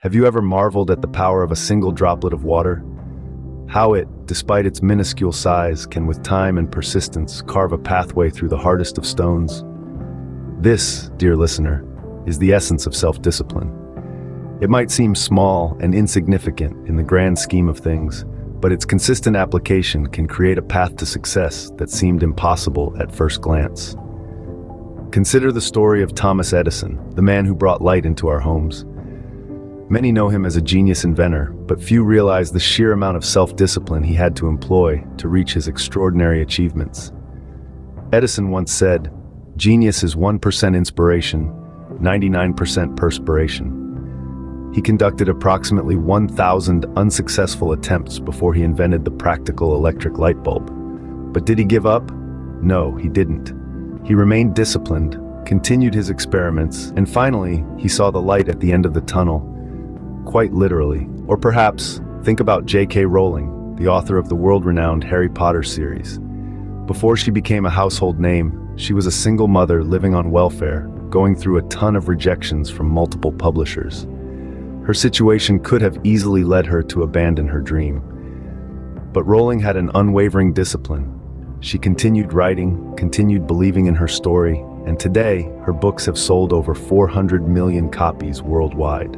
Have you ever marveled at the power of a single droplet of water? How it, despite its minuscule size, can with time and persistence carve a pathway through the hardest of stones? This, dear listener, is the essence of self-discipline. It might seem small and insignificant in the grand scheme of things, but its consistent application can create a path to success that seemed impossible at first glance. Consider the story of Thomas Edison, the man who brought light into our homes. Many know him as a genius inventor, but few realize the sheer amount of self-discipline he had to employ to reach his extraordinary achievements. Edison once said, "Genius is 1% inspiration, 99% perspiration." He conducted approximately 1,000 unsuccessful attempts before he invented the practical electric light bulb. But did he give up? No, he didn't. He remained disciplined, continued his experiments, and finally, he saw the light at the end of the tunnel. Quite literally. Or perhaps, think about J.K. Rowling, the author of the world-renowned Harry Potter series. Before she became a household name, she was a single mother living on welfare, going through a ton of rejections from multiple publishers. Her situation could have easily led her to abandon her dream. But Rowling had an unwavering discipline. She continued writing, continued believing in her story, and today, her books have sold over 400 million copies worldwide.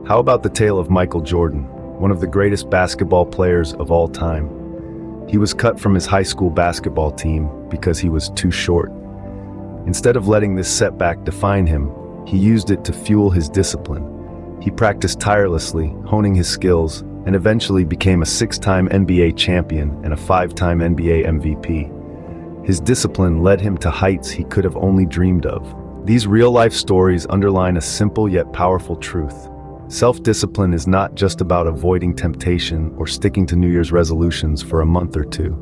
How about the tale of Michael Jordan, one of the greatest basketball players of all time? He was cut from his high school basketball team because he was too short. Instead of letting this setback define him, he used it to fuel his discipline. He practiced tirelessly, honing his skills, and eventually became a 6-time NBA champion and a 5-time NBA MVP. His discipline led him to heights he could have only dreamed of. These real-life stories underline a simple yet powerful truth. Self-discipline is not just about avoiding temptation or sticking to New Year's resolutions for a month or two.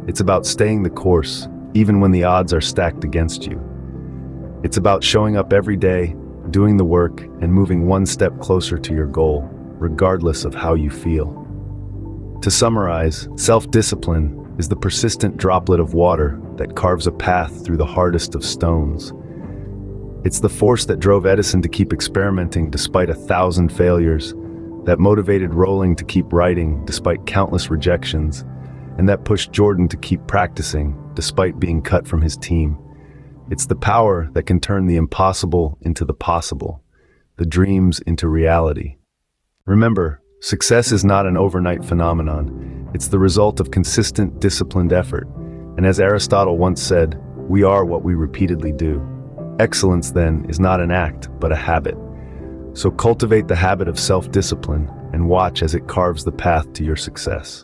It's about staying the course, even when the odds are stacked against you. It's about showing up every day, doing the work, and moving one step closer to your goal, regardless of how you feel. To summarize, self-discipline is the persistent droplet of water that carves a path through the hardest of stones. It's the force that drove Edison to keep experimenting despite 1,000 failures, that motivated Rowling to keep writing despite countless rejections, and that pushed Jordan to keep practicing despite being cut from his team. It's the power that can turn the impossible into the possible, the dreams into reality. Remember, success is not an overnight phenomenon. It's the result of consistent, disciplined effort. And as Aristotle once said, we are what we repeatedly do. Excellence, then, is not an act, but a habit. So cultivate the habit of self-discipline and watch as it carves the path to your success.